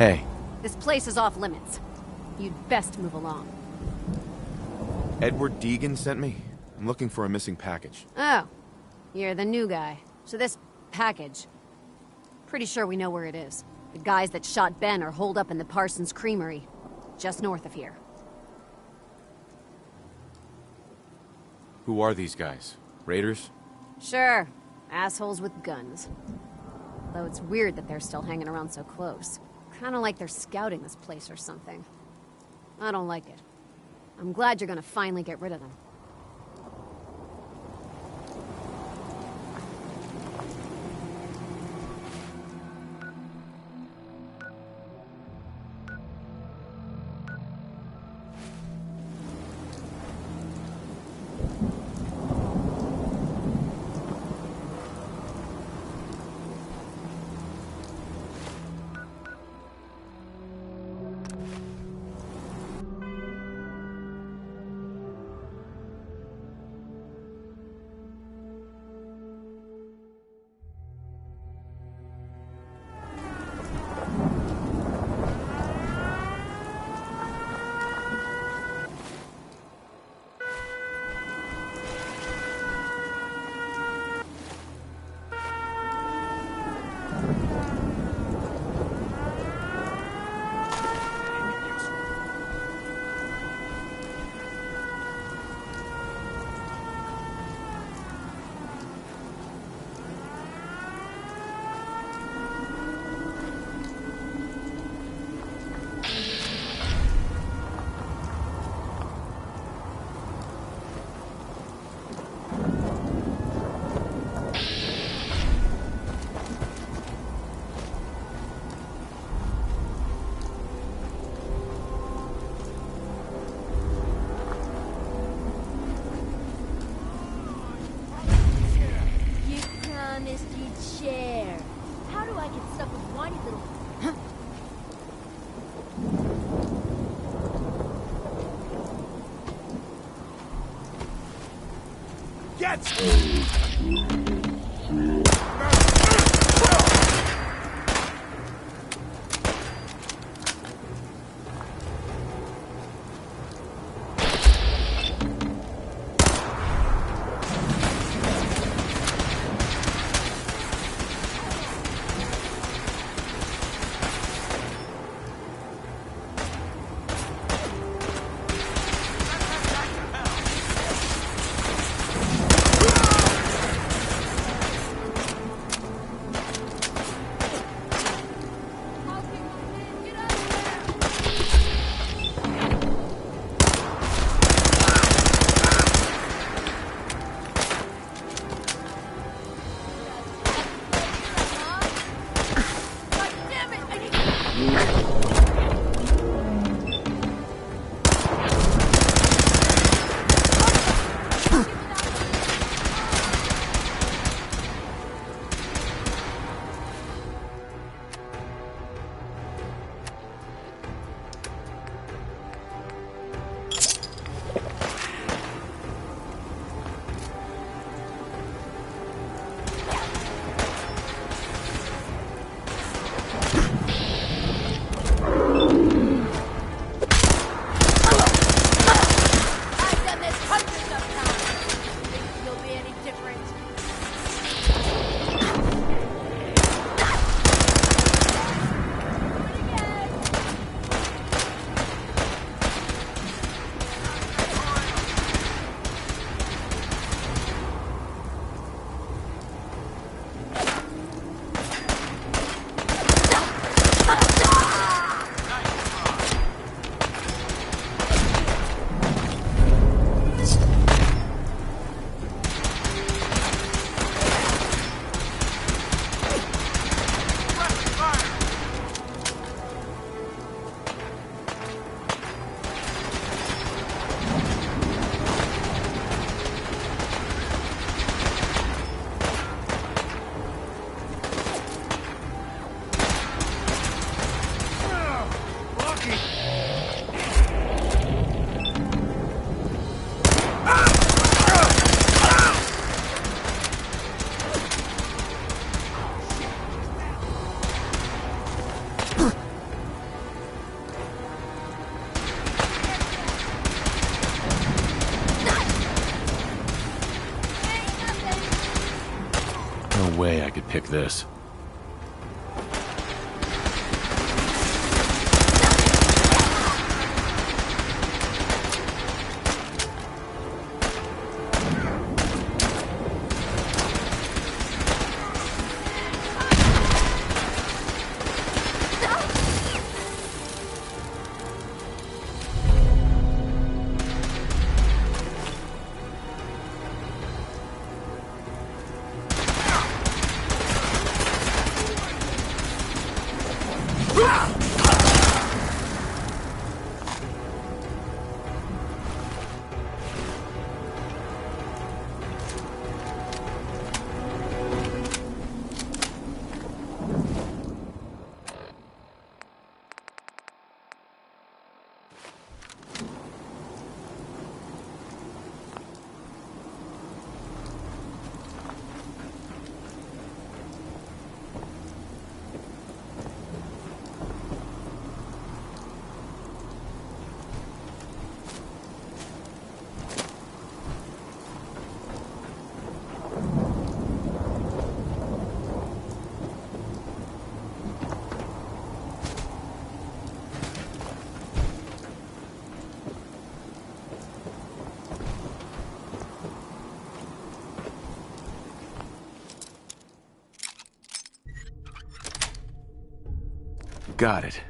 Hey. This place is off limits. You'd best move along. Edward Deegan sent me. I'm looking for a missing package. Oh. You're the new guy. So this package... Pretty sure we know where it is. The guys that shot Ben are holed up in the Parsons Creamery, just north of here. Who are these guys? Raiders? Sure. Assholes with guns. Though it's weird that they're still hanging around so close. Kinda like they're scouting this place or something. I don't like it. I'm glad you're gonna finally get rid of them. way I could pick this. Got it.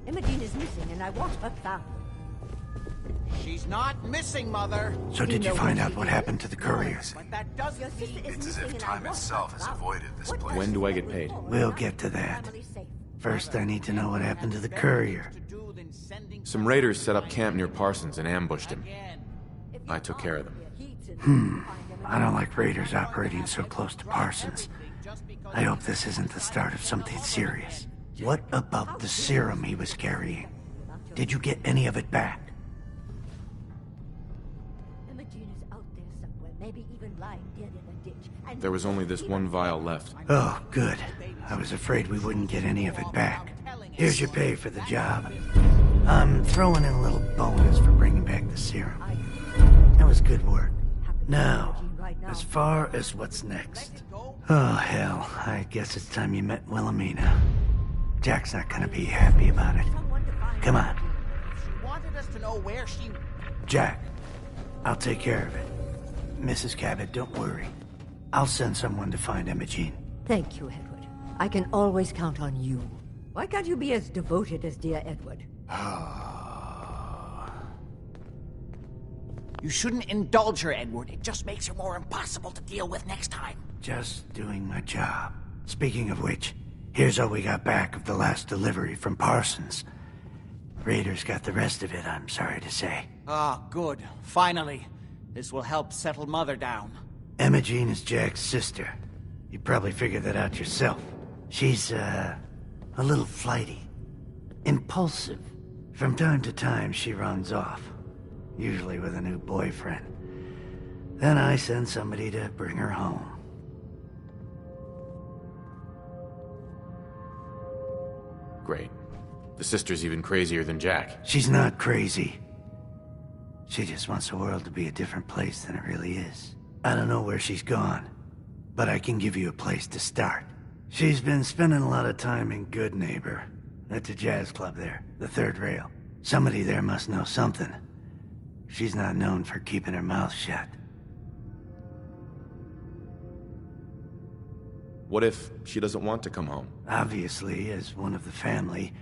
Imogen is missing, and I want her found. She's not missing, Mother. So did you find out what happened to the couriers? But that doesn't mean... It's as if time itself has avoided this place. When do I get paid? We'll get to that. First, I need to know what happened to the courier. Some raiders set up camp near Parsons and ambushed him. I took care of them. I don't like raiders operating so close to Parsons. I hope this isn't the start of something serious. What about the serum he was carrying? Did you get any of it back? Imogen is out there somewhere, Maybe even lying dead in a ditch. And There was only this one vial left. Oh, good. I was afraid we wouldn't get any of it back. Here's your pay for the job. I'm throwing in a little bonus for bringing back the serum. That was good work. Now, as far as what's next. Oh, hell. I guess it's time you met Wilhelmina. Jack's not gonna be happy about it. Come on. She wanted us to know where she... Jack, I'll take care of it. Mrs. Cabot, don't worry. I'll send someone to find Imogene. Thank you, Edward. I can always count on you. Why can't you be as devoted as dear Edward? You shouldn't indulge her, Edward. It just makes her more impossible to deal with next time. Just doing my job. Speaking of which, here's all we got back of the last delivery from Parsons. Raiders got the rest of it, I'm sorry to say. Ah, good. Finally. This will help settle Mother down. Imogene is Jack's sister. You probably figured that out yourself. She's, a little flighty. Impulsive. From time to time, she runs off. Usually with a new boyfriend. Then I send somebody to bring her home. Great. The sister's even crazier than Jack. She's not crazy. She just wants the world to be a different place than it really is. I don't know where she's gone, but I can give you a place to start. She's been spending a lot of time in Good Neighbor. That's a jazz club there, the third rail. Somebody there must know something. She's not known for keeping her mouth shut. What if she doesn't want to come home? Obviously, as one of the family,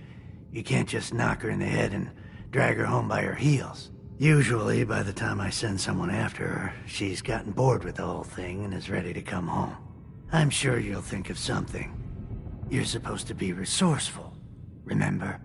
you can't just knock her in the head and drag her home by her heels. Usually, by the time I send someone after her, she's gotten bored with the whole thing and is ready to come home. I'm sure you'll think of something. You're supposed to be resourceful, remember?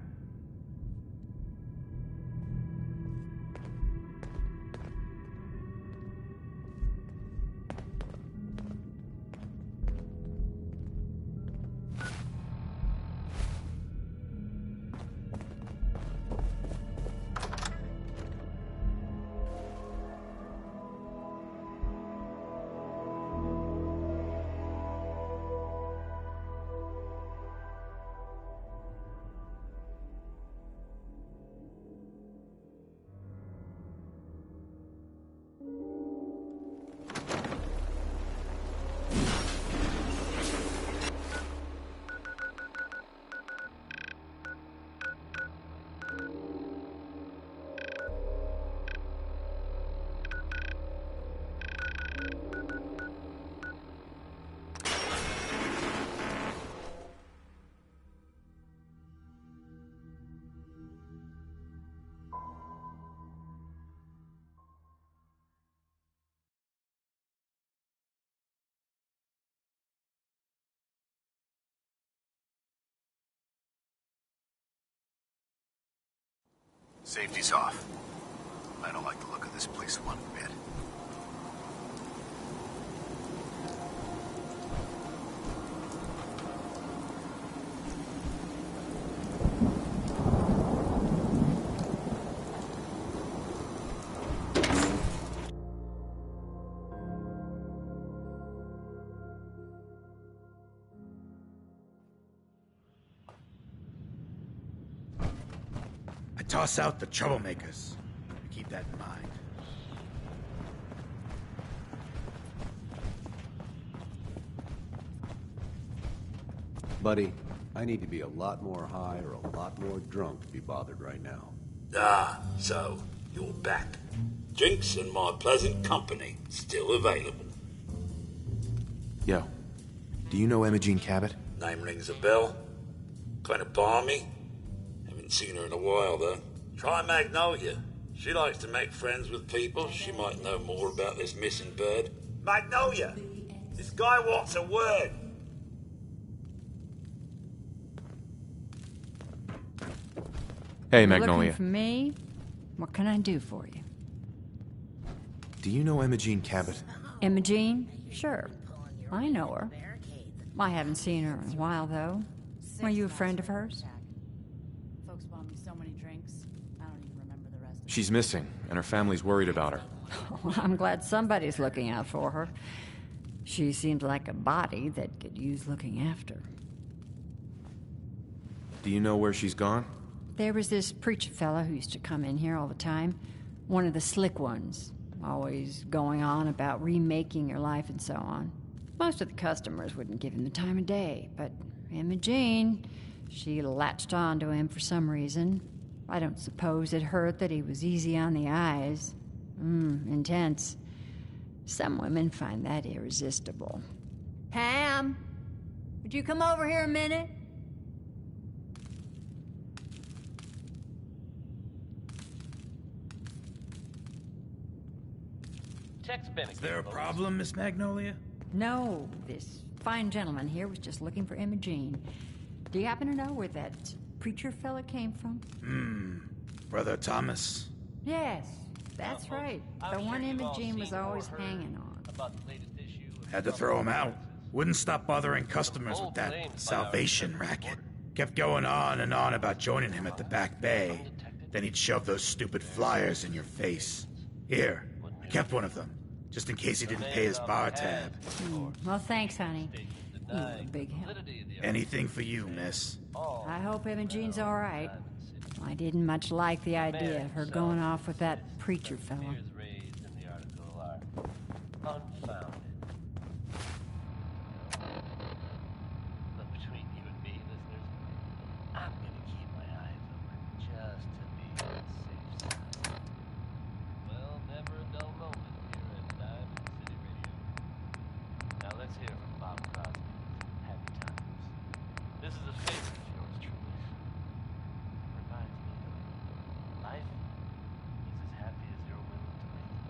Safety's off. I don't like the look of this place one bit. Toss out the troublemakers. Keep that in mind. Buddy, I need to be a lot more high or a lot more drunk to be bothered right now. Ah, so you're back. Drinks and my pleasant company still available. Yo, do you know Imogene Cabot? Name rings a bell. Kind of balmy. Haven't seen her in a while, though. Try Magnolia. She likes to make friends with people. She might know more about this missing bird. Magnolia! This guy wants a word. Hey, You're Magnolia. looking for me? What can I do for you? Do you know Imogene Cabot? Imogene? Sure. I know her. I haven't seen her in a while, though. Are you a friend of hers? Folks bought me so many drinks, I don't even remember the rest of She's missing, and her family's worried about her. Well, I'm glad somebody's looking out for her. She seems like a body that could use looking after. Do you know where she's gone? There was this preacher fella who used to come in here all the time. One of the slick ones. Always going on about remaking your life and so on. Most of the customers wouldn't give him the time of day, but Imogene, she latched on to him for some reason. I don't suppose it hurt that he was easy on the eyes. Intense. Some women find that irresistible. Pam, would you come over here a minute? Is there a problem, Miss Magnolia? No, this fine gentleman here was just looking for Imogene. Do you happen to know where that preacher fella came from? Brother Thomas. Yes, that's right. The one Imogene was always hanging on. Had to throw him out. Wouldn't stop bothering customers with that salvation racket. Kept going on and on about joining him at the back bay. Then he'd shove those stupid flyers in your face. Here, I kept one of them, just in case he didn't pay his bar tab. Well, thanks, honey. You were a big help. Anything for you, miss. I hope Imogene's all right. I didn't much like the idea of her going off with that preacher fella. But between you and me, listeners, I'm gonna keep my eyes open just to be on the safe side. Well, never a dull moment here at Diamond City Radio. Now let's hear from Bob Crosby's Happy Times. This is a favorite of yours truly. Reminds me of life is as happy as you're willing to make it.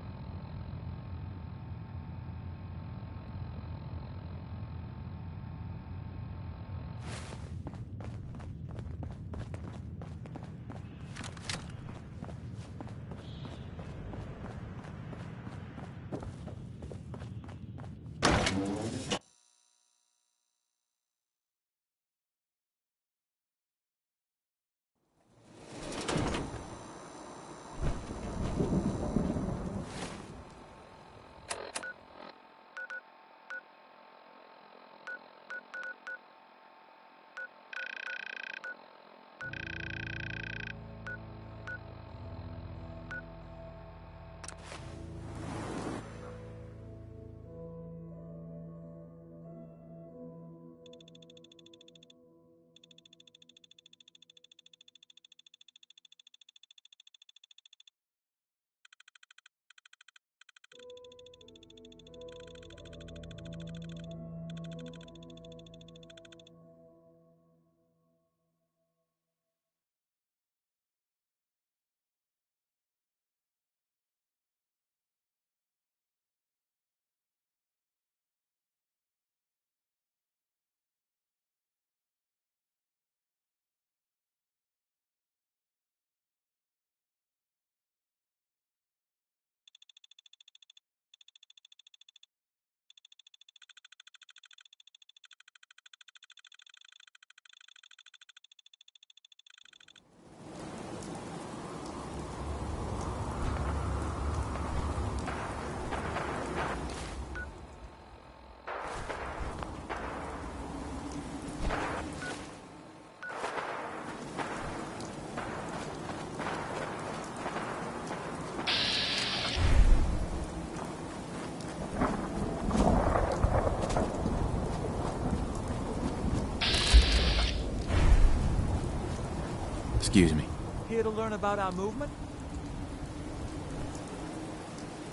Excuse me. Here to learn about our movement?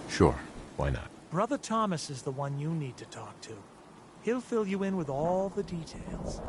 Sure, why not? Brother Thomas is the one you need to talk to. He'll fill you in with all the details.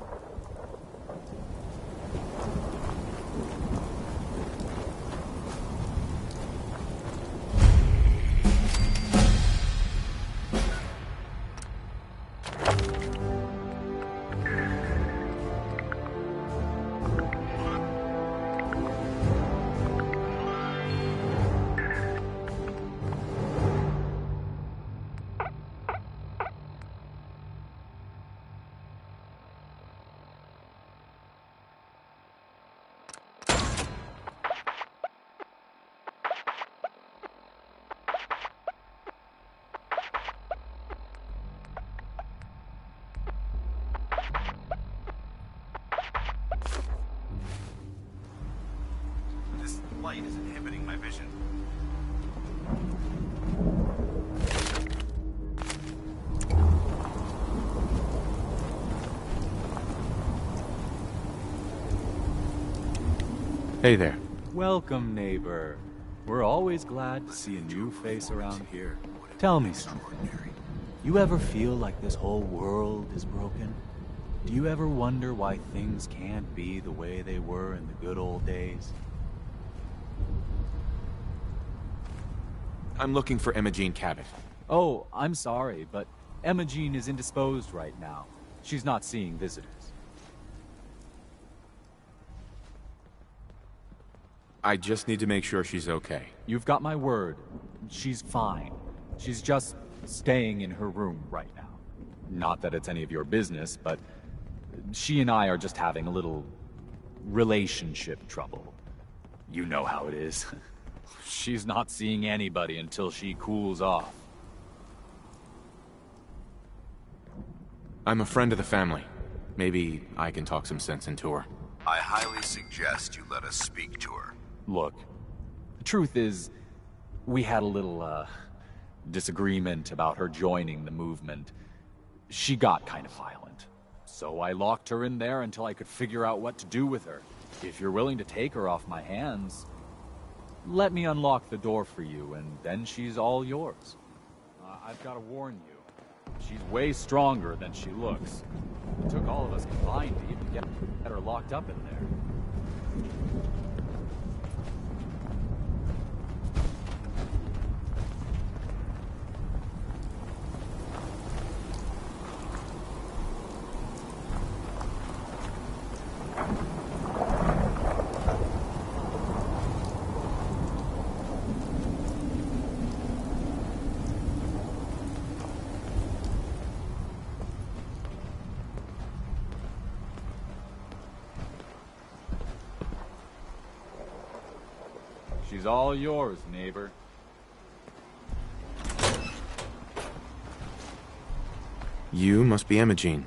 Hey there. Welcome, neighbor. We're always glad to see a new face around here. Tell me something. You ever feel like this whole world is broken? Do you ever wonder why things can't be the way they were in the good old days? I'm looking for Imogene Cabot. Oh, I'm sorry, but Imogene is indisposed right now. She's not seeing visitors. I just need to make sure she's okay. You've got my word. She's fine. She's just staying in her room right now. Not that it's any of your business, but she and I are just having a little relationship trouble. You know how it is. She's not seeing anybody until she cools off. I'm a friend of the family. Maybe I can talk some sense into her. I highly suggest you let us speak to her. Look, the truth is, we had a little, disagreement about her joining the movement. She got kind of violent. So I locked her in there until I could figure out what to do with her. If you're willing to take her off my hands, let me unlock the door for you, and then she's all yours. I've got to warn you, she's way stronger than she looks. It took all of us combined to even get her locked up in there. She's all yours, neighbor. You must be Imogene.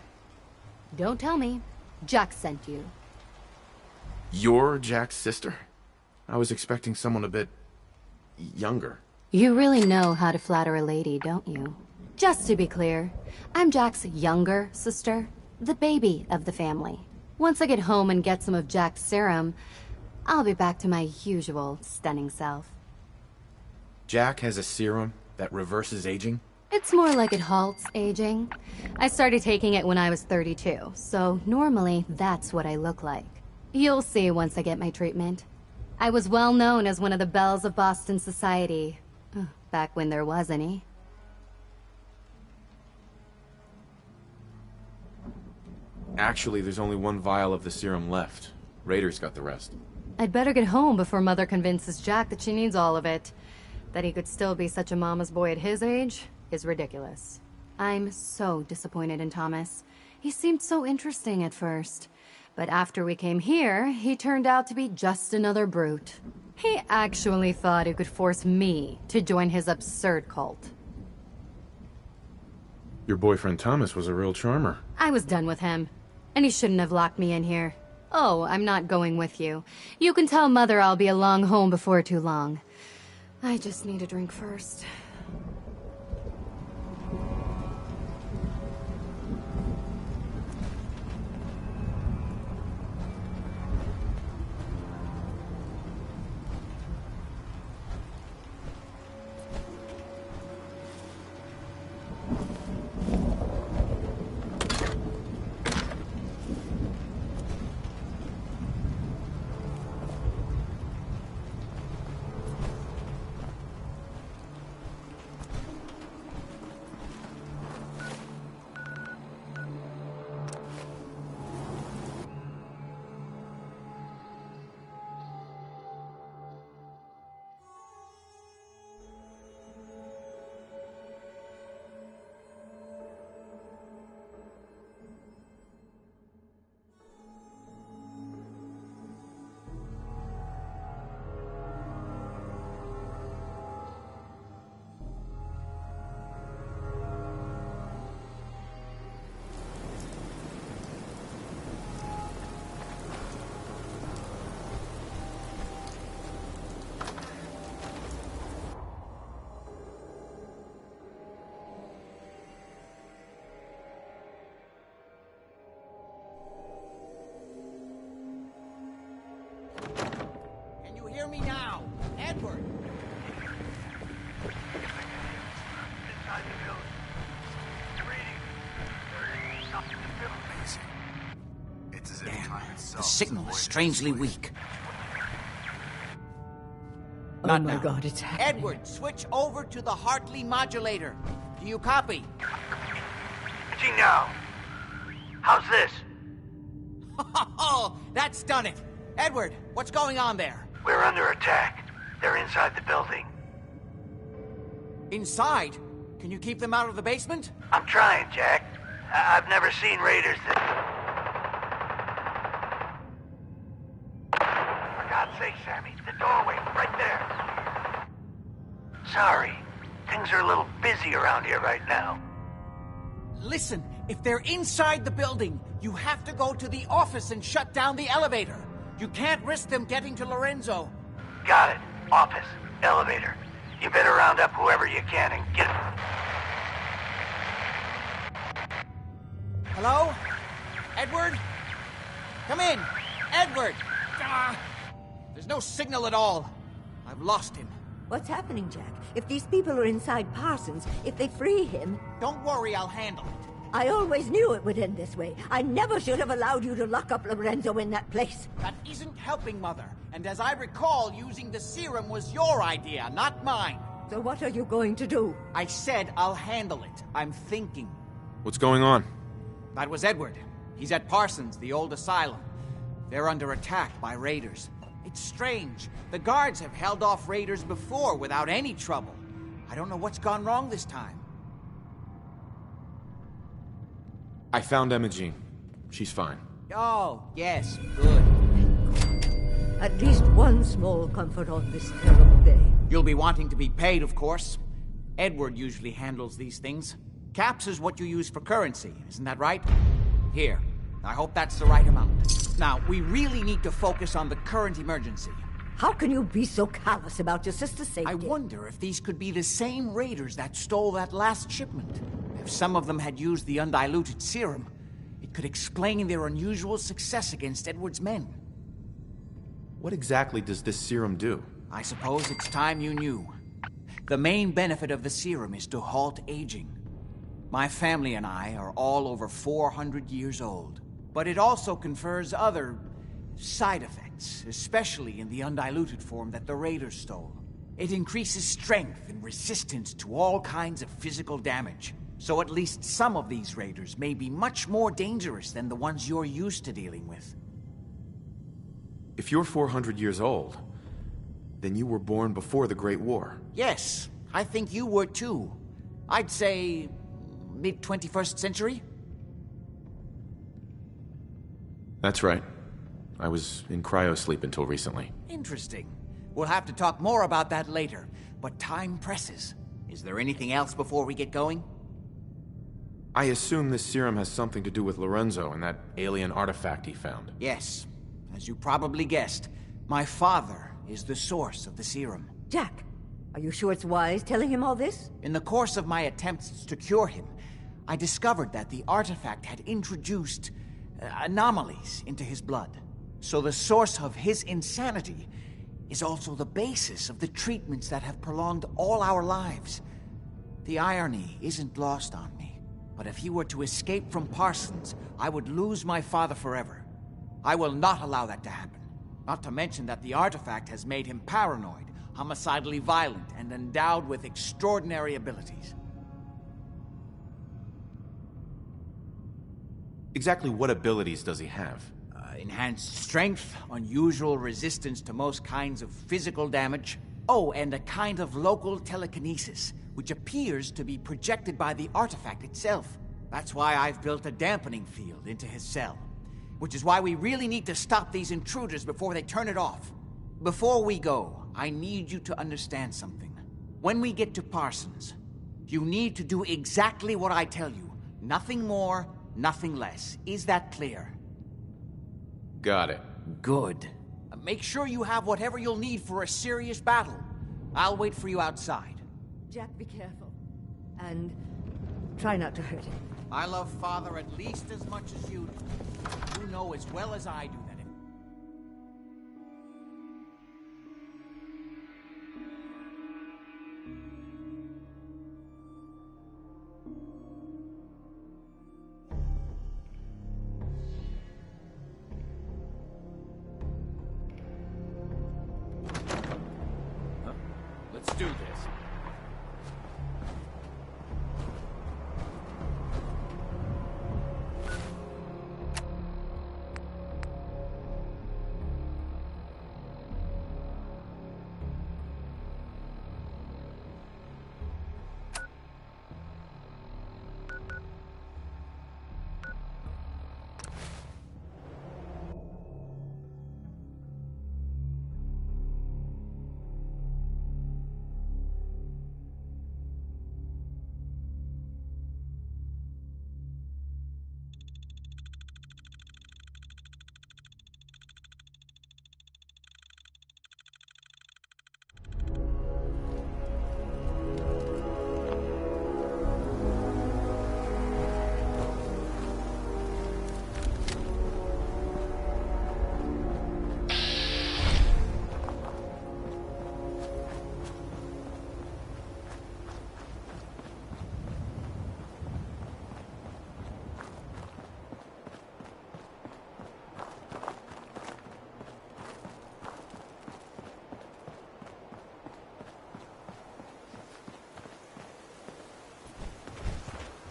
Don't tell me. Jack sent you. You're Jack's sister? I was expecting someone a bit younger. You really know how to flatter a lady, don't you? Just to be clear, I'm Jack's younger sister, the baby of the family. Once I get home and get some of Jack's serum, I'll be back to my usual stunning self. Jack has a serum that reverses aging? It's more like it halts aging. I started taking it when I was 32, so normally that's what I look like. You'll see once I get my treatment. I was well known as one of the belles of Boston society, back when there was any. Actually, there's only one vial of the serum left. Raiders got the rest. I'd better get home before Mother convinces Jack that she needs all of it. That he could still be such a mama's boy at his age is ridiculous. I'm so disappointed in Thomas. He seemed so interesting at first. But after we came here, he turned out to be just another brute. He actually thought he could force me to join his absurd cult. Your boyfriend Thomas was a real charmer. I was done with him. And he shouldn't have locked me in here. Oh, I'm not going with you. You can tell Mother I'll be along home before too long. I just need a drink first. signal is strangely weak. Oh Not my now. God, it's happening. Edward, switch over to the Hartley modulator. Do you copy? Switching now. How's this? Oh, that's done it. Edward, what's going on there? We're under attack. They're inside the building. Inside? Can you keep them out of the basement? I'm trying, Jack. I've never seen raiders that... For God's sake, Sammy, the doorway, right there. Sorry. Things are a little busy around here right now. Listen, if they're inside the building, you have to go to the office and shut down the elevator. You can't risk them getting to Lorenzo. Got it. Office. Elevator. You better round up whoever you can and get... Hello? Edward? Come in. Edward! There's no signal at all. I've lost him. What's happening, Jack? If these people are inside Parsons, if they free him... Don't worry, I'll handle it. I always knew it would end this way. I never should have allowed you to lock up Lorenzo in that place. That isn't helping, Mother. And as I recall, using the serum was your idea, not mine. So what are you going to do? I said I'll handle it. I'm thinking. What's going on? That was Edward. He's at Parsons, the old asylum. They're under attack by raiders. It's strange. The guards have held off raiders before without any trouble. I don't know what's gone wrong this time. I found Imogene. She's fine. Oh, yes, good. At least one small comfort on this terrible day. You'll be wanting to be paid, of course. Edward usually handles these things. Caps is what you use for currency, isn't that right? Here, I hope that's the right amount. Now, we really need to focus on the current emergency. How can you be so callous about your sister's safety? I wonder if these could be the same raiders that stole that last shipment. If some of them had used the undiluted serum, it could explain their unusual success against Edward's men. What exactly does this serum do? I suppose it's time you knew. The main benefit of the serum is to halt aging. My family and I are all over 400 years old. But it also confers other side effects, especially in the undiluted form that the raiders stole. It increases strength and resistance to all kinds of physical damage. So at least some of these raiders may be much more dangerous than the ones you're used to dealing with. If you're 400 years old, then you were born before the Great War. Yes, I think you were too. I'd say mid-21st century? That's right. I was in cryosleep until recently. Interesting. We'll have to talk more about that later, but time presses. Is there anything else before we get going? I assume this serum has something to do with Lorenzo and that alien artifact he found. Yes. As you probably guessed, my father is the source of the serum. Jack, are you sure it's wise telling him all this? In the course of my attempts to cure him, I discovered that the artifact had introduced anomalies into his blood. So the source of his insanity is also the basis of the treatments that have prolonged all our lives. The irony isn't lost on me, but if he were to escape from Parsons, I would lose my father forever. I will not allow that to happen. Not to mention that the artifact has made him paranoid, homicidally violent, and endowed with extraordinary abilities. Exactly what abilities does he have? Enhanced strength, unusual resistance to most kinds of physical damage. Oh, and a kind of local telekinesis, which appears to be projected by the artifact itself. That's why I've built a dampening field into his cell. Which is why we really need to stop these intruders before they turn it off. Before we go, I need you to understand something. When we get to Parsons, you need to do exactly what I tell you. Nothing more, nothing less. Is that clear? Got it. Good. Make sure you have whatever you'll need for a serious battle. I'll wait for you outside. Jack, be careful. And try not to hurt him. I love Father at least as much as you do. You know as well as I do that if... this.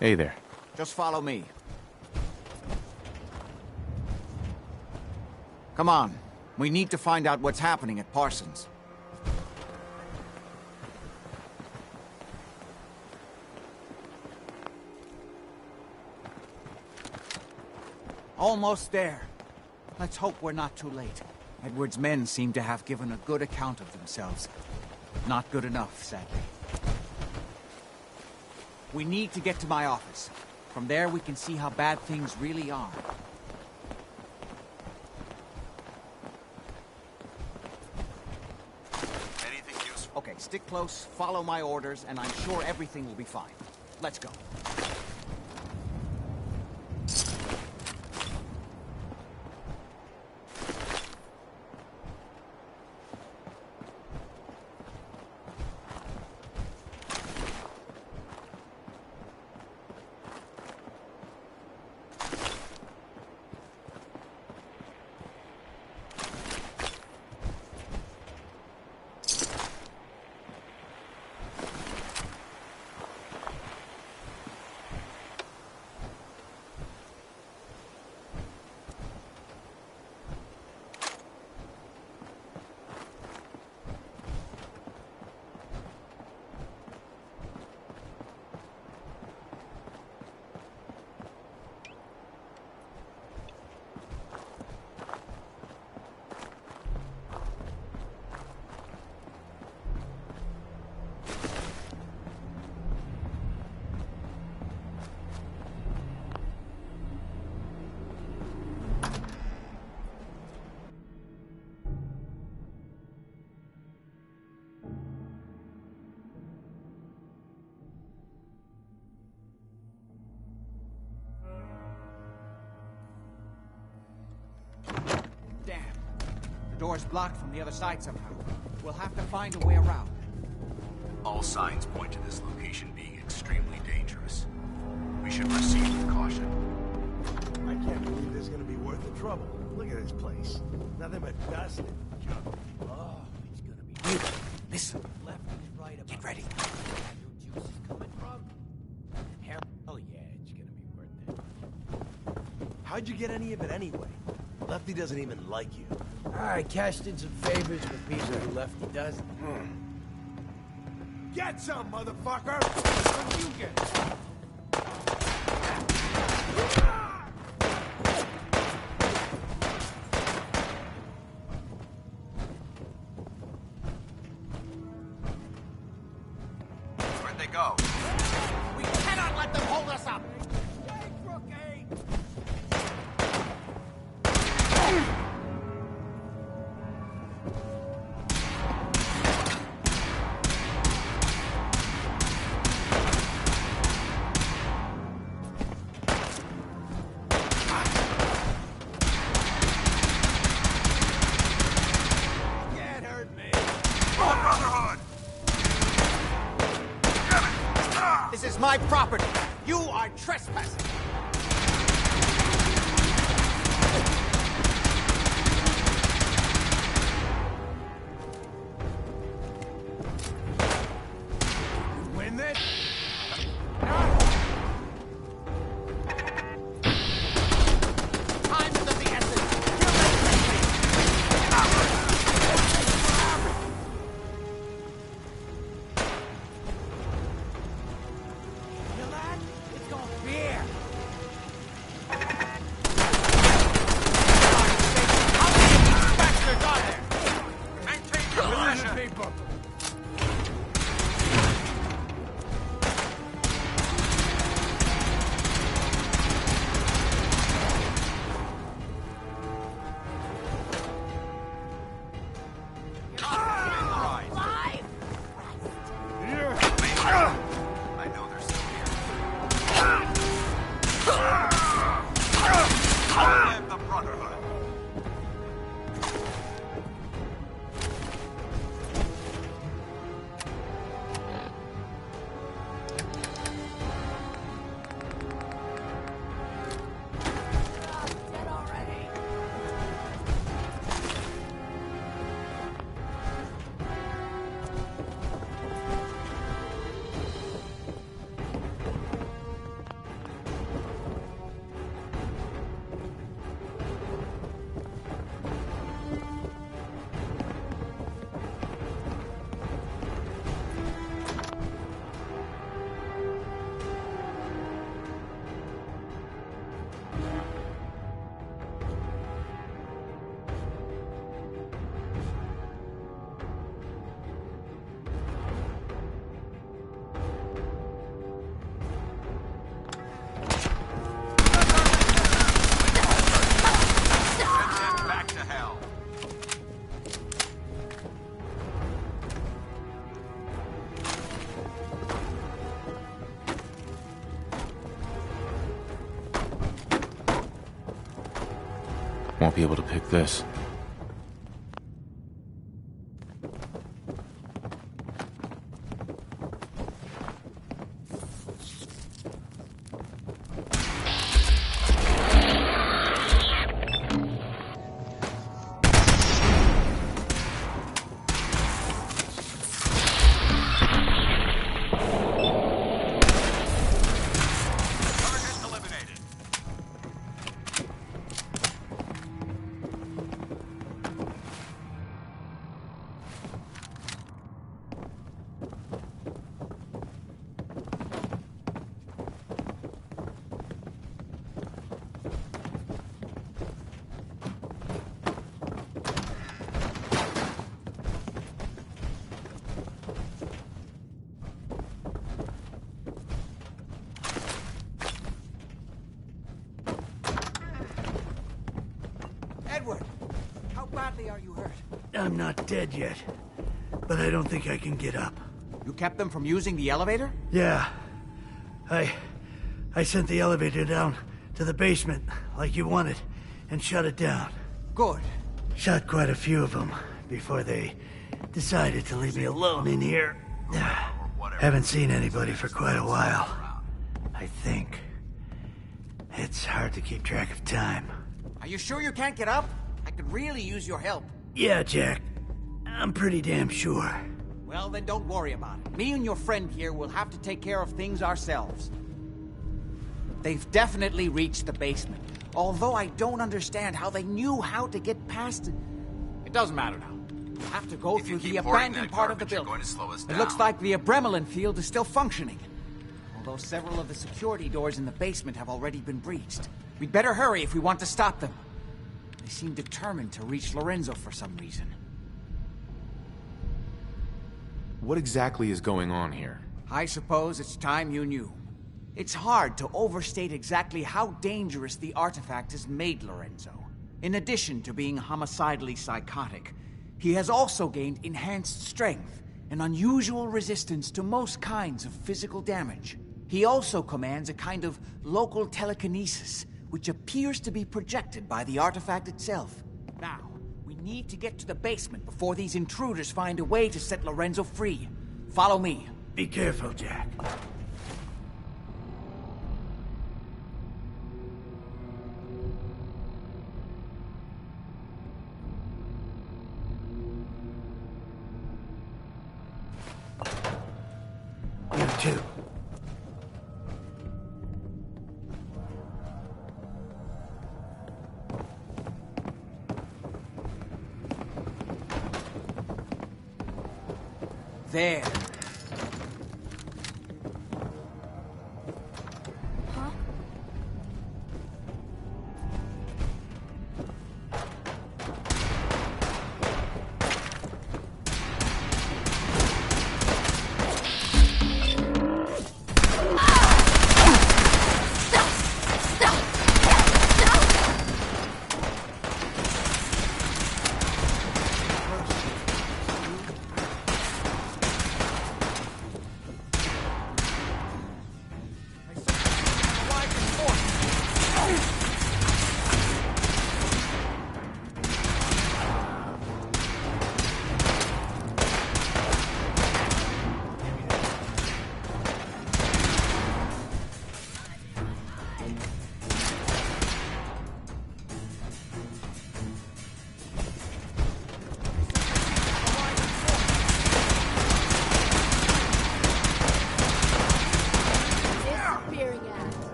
Hey there. Just follow me. Come on. We need to find out what's happening at Parsons. Almost there. Let's hope we're not too late. Edward's men seem to have given a good account of themselves. Not good enough, sadly. We need to get to my office. From there we can see how bad things really are. Anything useful? Okay, stick close, follow my orders, and I'm sure everything will be fine. Let's go. Door's blocked from the other side somehow. We'll have to find a way around. All signs point to this location being extremely dangerous. We should proceed with caution. I can't believe this is gonna be worth the trouble. Look at this place. Nothing but dust and junk. Oh, it's gonna be... Wait, listen. Left is right about... Get ready. Your juice is coming from? Hell yeah, it's gonna be worth it. How'd you get any of it anyway? Lefty doesn't even like you. I cashed in some favors with people who Lefty doesn't. Get some, motherfucker! What do you get? Where'd they go? We cannot let them hold us up! This is my property. You are trespassing. Won't be able to pick this. Edward, how badly are you hurt? I'm not dead yet, but I don't think I can get up. You kept them from using the elevator? Yeah. I sent the elevator down to the basement, like you wanted, and shut it down. Good. Shot quite a few of them before they decided to leave me alone in here. Haven't seen anybody for quite a while. I think. It's hard to keep track of time. Are you sure you can't get up? I could really use your help. Yeah, Jack. I'm pretty damn sure. Well, then don't worry about it. Me and your friend here will have to take care of things ourselves. They've definitely reached the basement. Although I don't understand how they knew how to get past it. It doesn't matter now. We'll have to go through the abandoned part of the building. It looks like the Abremelin field is still functioning. Although several of the security doors in the basement have already been breached. We'd better hurry if we want to stop them. They seem determined to reach Lorenzo for some reason. What exactly is going on here? I suppose it's time you knew. It's hard to overstate exactly how dangerous the artifact has made Lorenzo. In addition to being homicidally psychotic, he has also gained enhanced strength and unusual resistance to most kinds of physical damage. He also commands a kind of local telekinesis, which appears to be projected by the artifact itself. Now, we need to get to the basement before these intruders find a way to set Lorenzo free. Follow me. Be careful, Jack. You too. There.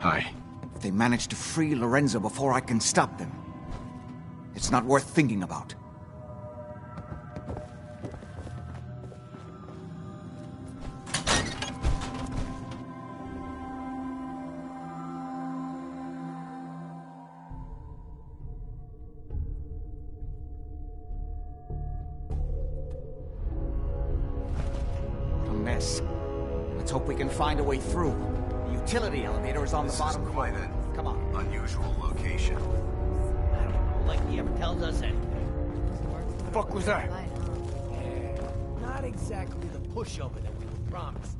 Hi. If they manage to free Lorenzo before I can stop them, it's not worth thinking about. A mess. Let's hope we can find a way through. The utility elevator is on the bottom This is quite floor. an Come on. unusual location. I don't know, like he ever tells us anything. Fuck was that? Yeah, not exactly the pushover that we were promised.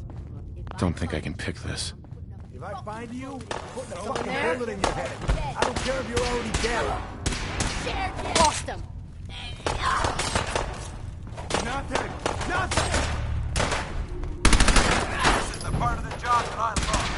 Don't think I can pick this. If I find you, putting a fucking bullet in your head. I don't care if you're already dead. Lost him. Nothing! Nothing! This is the part of the job that I love.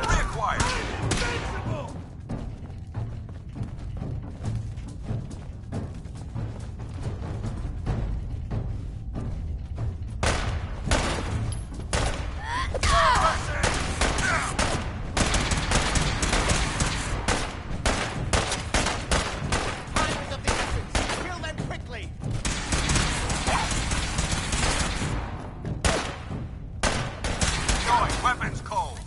Reacquired. Weapons cold.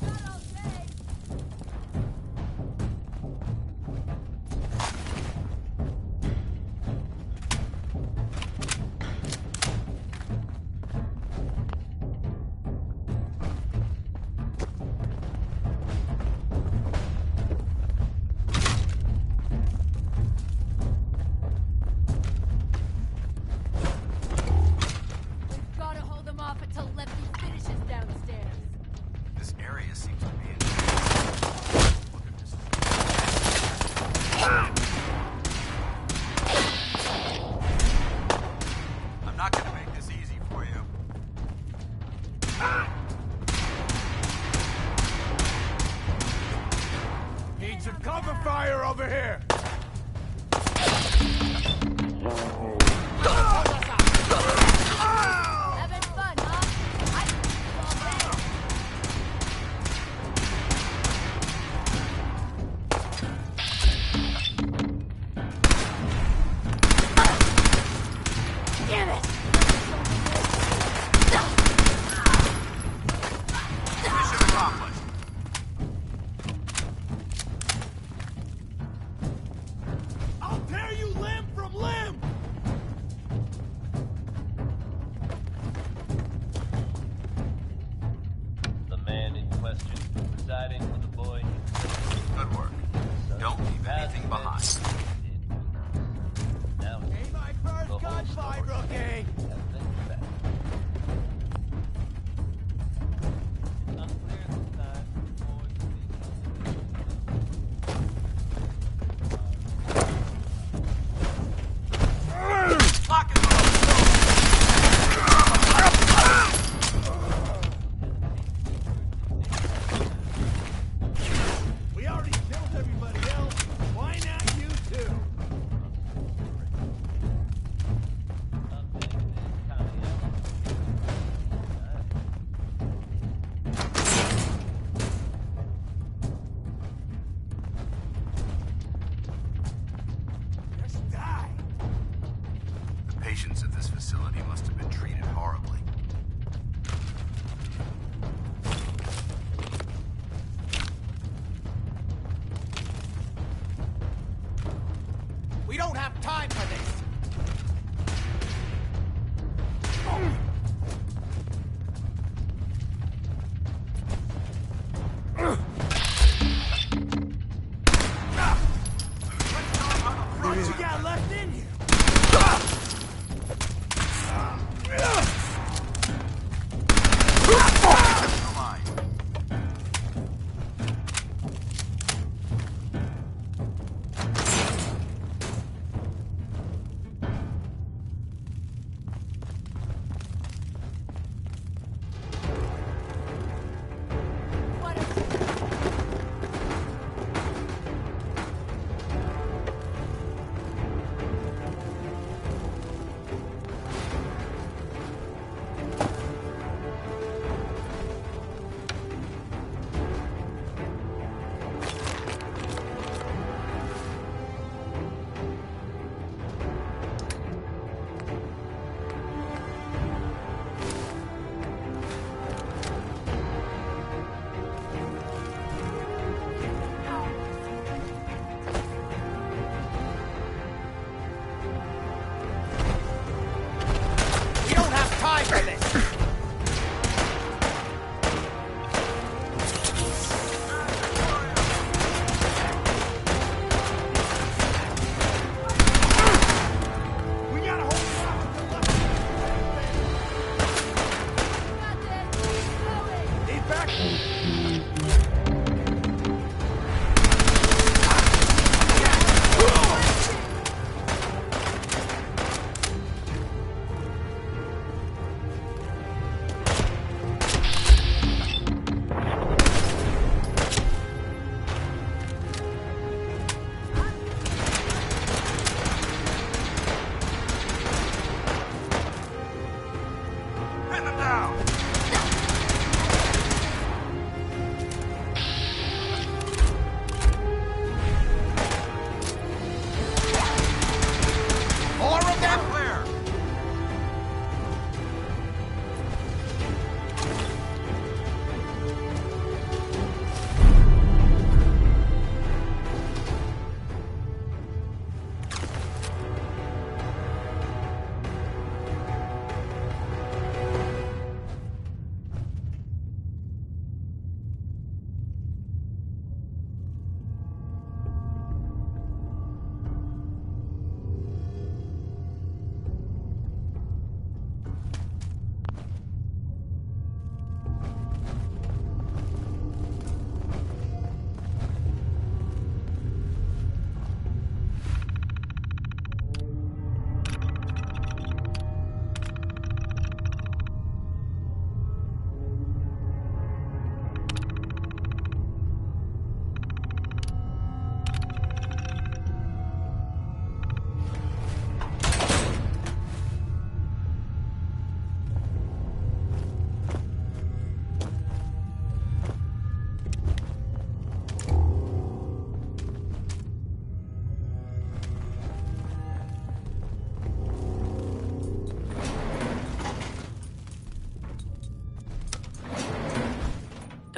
Gotta hold him off until Lefty finishes downstairs. This area seems to be in. I'm not gonna make this easy for you. Need some cover fire over here! Having fun, huh? Damn it! Mission accomplished. I'll tear you limb from limb! The man in question residing with a boy. Good work. Don't leave anything behind. Now Ain't my first gunfight, rookie! has been set. Unclear this time. Lock and load. We already killed everybody else. Why not you two? Just die. The patients at this facility must have been treated horribly. We don't have time for this! What you got left in you?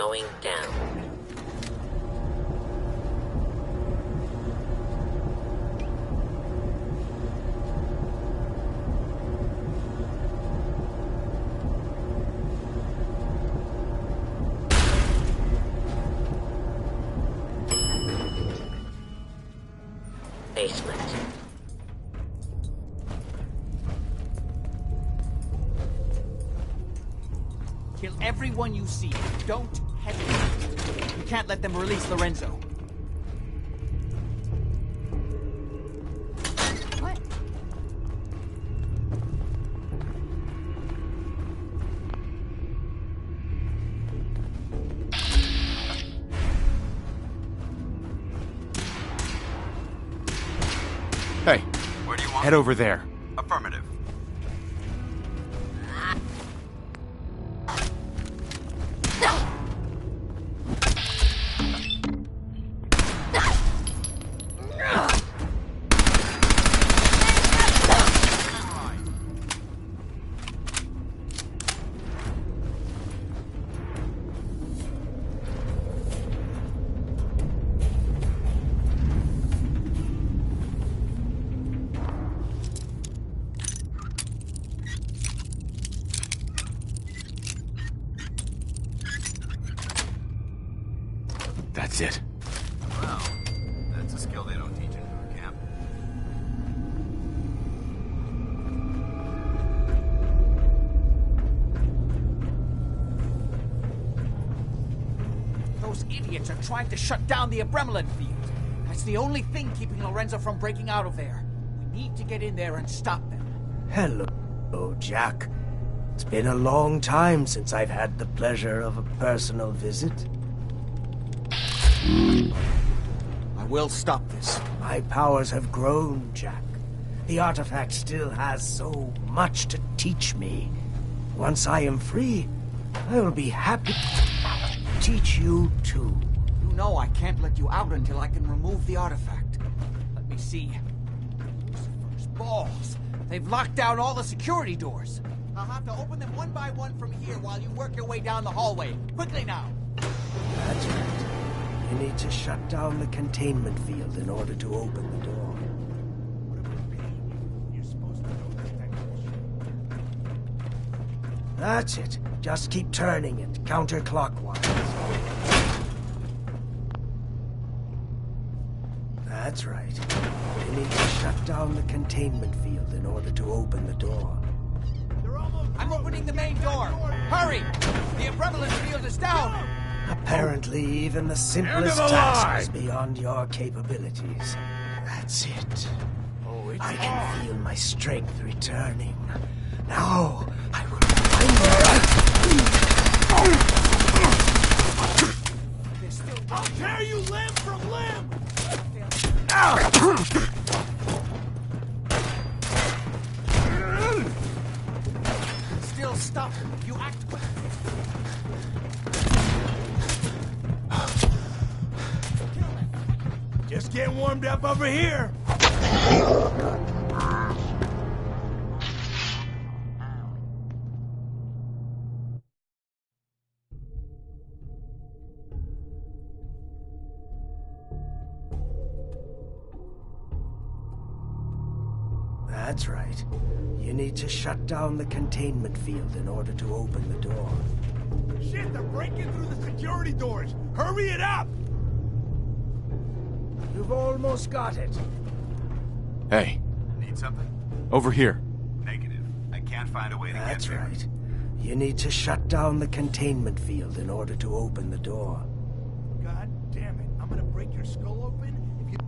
going down. Basement. Kill everyone you see. Don't hesitate. You can't let them release Lorenzo. What? Hey, Where do you want? head over there. Affirmative. That's it. Well, that's a skill they don't teach in boot camp. Those idiots are trying to shut down the Abremlin field. That's the only thing keeping Lorenzo from breaking out of there. We need to get in there and stop them. Hello, Jack. It's been a long time since I've had the pleasure of a personal visit. I will stop this. My powers have grown, Jack. The artifact still has so much to teach me. Once I am free, I will be happy to teach you too. You know I can't let you out until I can remove the artifact. Let me see. Lucifer's balls. They've locked down all the security doors. I'll have to open them one by one from here while you work your way down the hallway. Quickly now. That's right. You need to shut down the containment field in order to open the door. That's it. Just keep turning it counterclockwise. That's right. You need to shut down the containment field in order to open the door. I'm opening the main door. Hurry! The Abremlin field is down. Apparently, even the simplest task is beyond your capabilities. That's it. I can feel my strength returning. Now, I will find I'll tear you limb from limb! Still stuck. You act quick. Just getting warmed up over here. That's right. You need to shut down the containment field in order to open the door. Shit, they're breaking through the security doors. Hurry it up! You've almost got it. Hey, Need something? over here. Negative. I can't find a way to get That's there. right. You need to shut down the containment field in order to open the door. God damn it. I'm gonna break your skull open if you...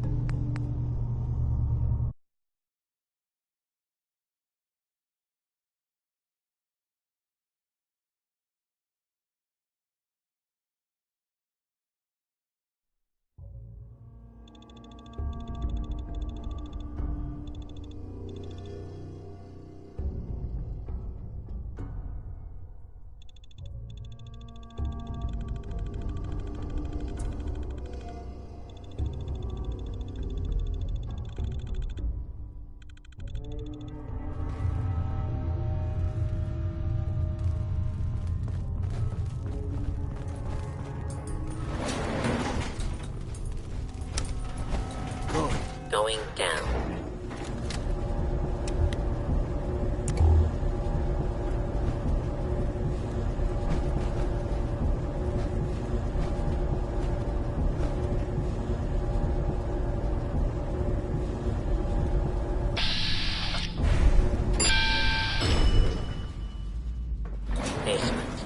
going down. Basement.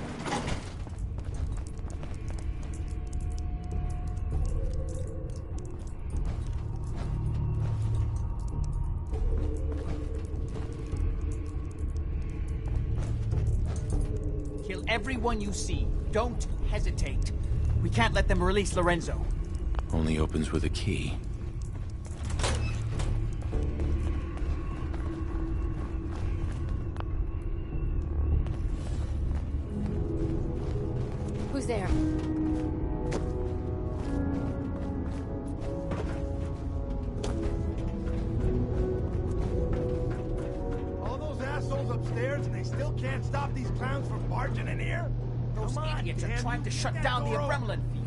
Kill everyone you see. Don't hesitate. We can't let them release Lorenzo. Only opens with a key. Who's there? All those assholes upstairs and they still can't stop these clowns from barging in here? Those Come on, idiots are Dan. trying to shut Get down the door open. adrenaline field.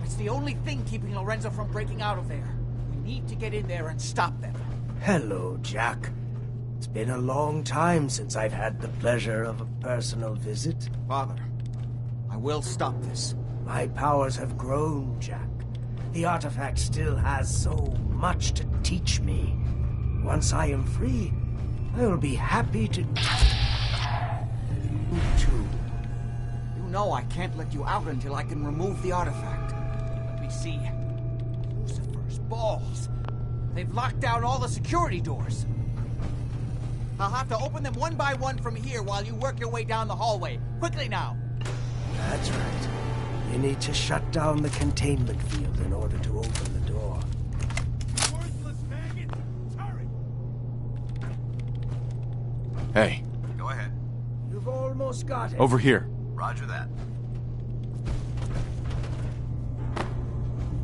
It's the only thing keeping Lorenzo from breaking out of there. We need to get in there and stop them. Hello, Jack. It's been a long time since I've had the pleasure of a personal visit. Father, I will stop this. My powers have grown, Jack. The artifact still has so much to teach me. Once I am free, I will be happy to... You too. You know I can't let you out until I can remove the artifact. Let me see. Lucifer's balls. They've locked down all the security doors. I'll have to open them one by one from here while you work your way down the hallway. Quickly now. That's right. You need to shut down the containment field in order to open the door. Worthless maggot! Hurry! Hey, Go ahead. You've almost got it. over here. Roger that.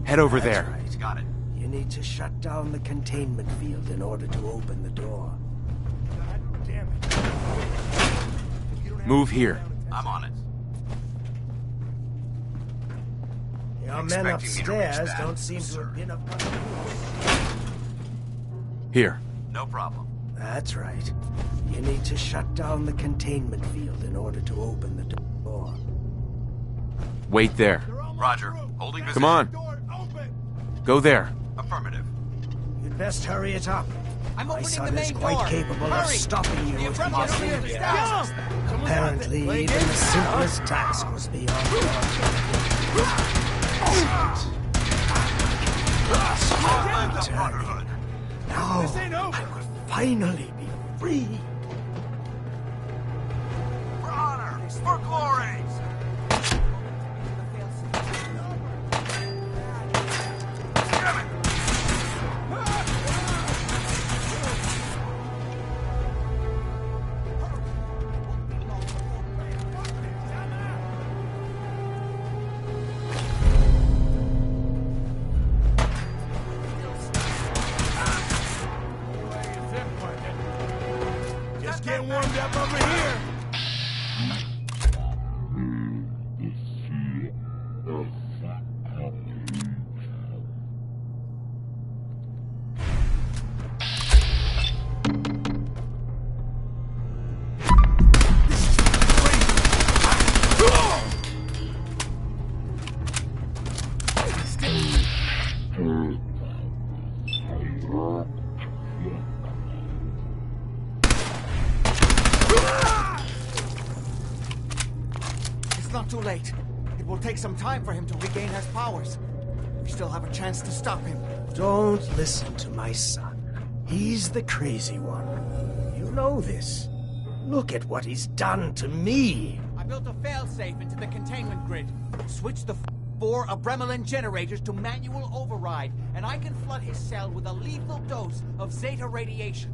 Head over That's there. right. Got it. You need to shut down the containment field in order to open the door. God damn it. Move here. I'm on it. Your men Expecting me to reach upstairs that, don't seem to sir. have been up. Here. No problem. That's right. You need to shut down the containment field in order to open the door. Wait there. Roger. Holding position. Come on. Door open! Go there. Affirmative. You'd best hurry it up. I'm My opening son the main is quite door. capable of Hurry! stopping you The if he umbrella gets over in here. here. Down! Apparently, even the simplest task was beyond your Long live the Brotherhood. Now, This ain't over. I will finally be free. For honor. For glory. Damn it. Just get warmed up over here. It's not too late. It will take some time for him to regain his powers. We still have a chance to stop him. Don't listen to my son. He's the crazy one. You know this. Look at what he's done to me. I built a failsafe into the containment grid. Switch the 4 Abremelin generators to manual override, and I can flood his cell with a lethal dose of Zeta radiation.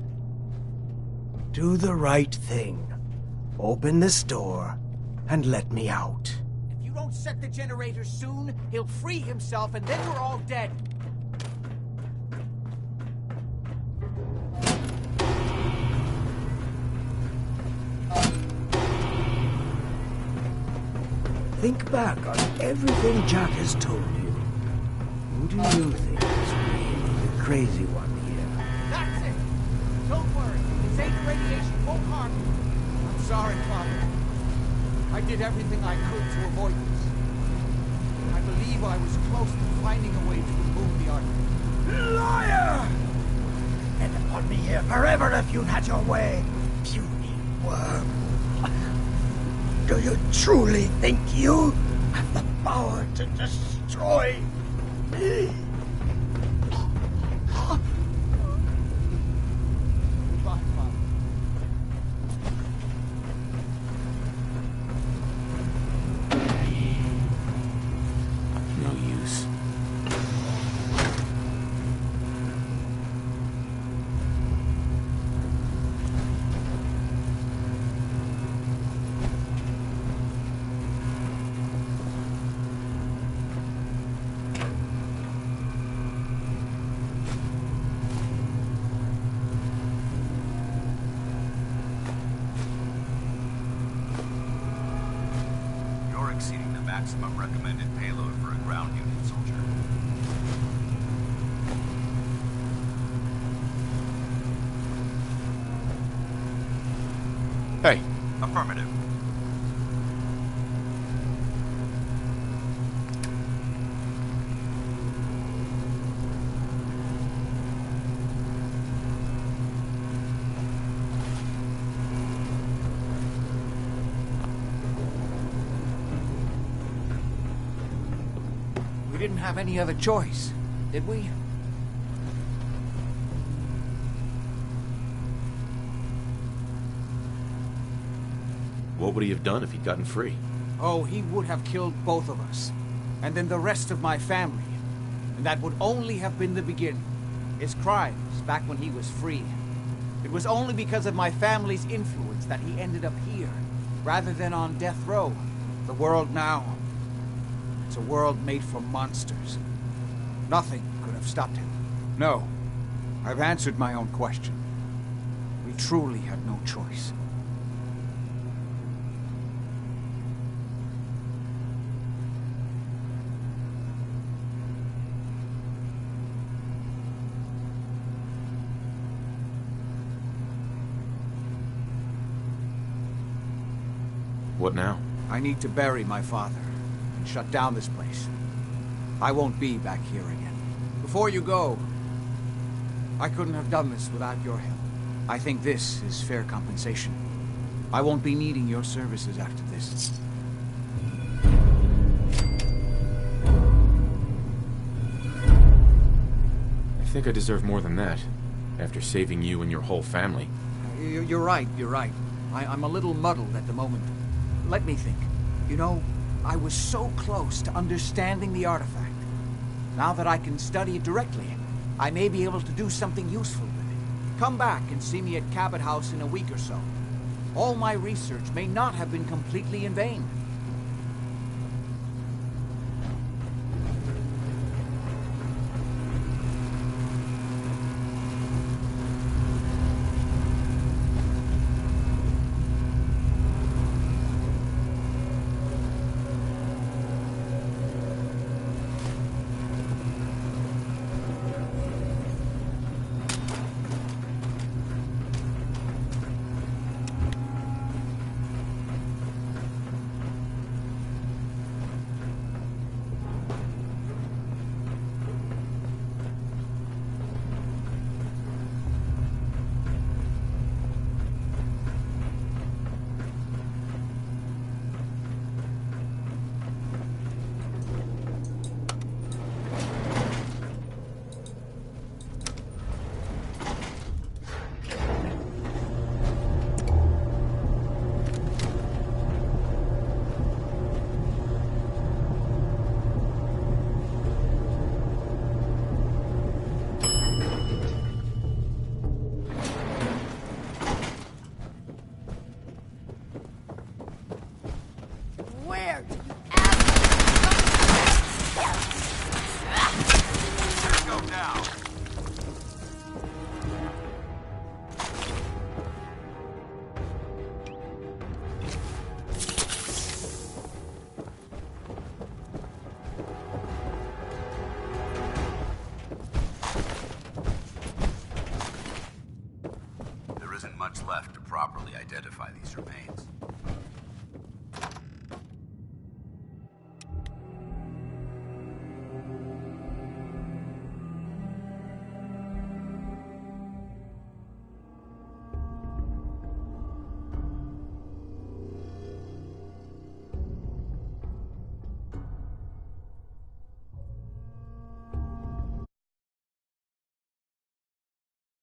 Do the right thing. Open this door and let me out. If you don't set the generators soon, he'll free himself, and then we're all dead. Think back on everything Jack has told you. Who do you think is really the crazy one here? pardon. I'm sorry, Father. I did everything I could to avoid this. I believe I was close to finding a way to remove the artifact. Liar! And upon me here forever if you'd had your way, puny worm. Do you truly think you have the power to destroy me? Goodbye, Father. No use. You're exceeding the maximum recommended payload for a ground unit, soldier. Hey, Affirmative. We didn't have any other choice, did we? what would he have done if he'd gotten free? Oh, he would have killed both of us. And then the rest of my family. And that would only have been the beginning. His crimes back when he was free. It was only because of my family's influence that he ended up here, rather than on death row. The world now, it's a world made for monsters. Nothing could have stopped him. No, I've answered my own question. We truly had no choice. What now? I need to bury my father and shut down this place. I won't be back here again. Before you go, I couldn't have done this without your help. I think this is fair compensation. I won't be needing your services after this. I think I deserve more than that, after saving you and your whole family. You're right, you're right. I'm a little muddled at the moment. Let me think. You know, I was so close to understanding the artifact. Now that I can study it directly, I may be able to do something useful with it. Come back and see me at Cabot House in a week or so. All my research may not have been completely in vain. much left to properly identify these remains.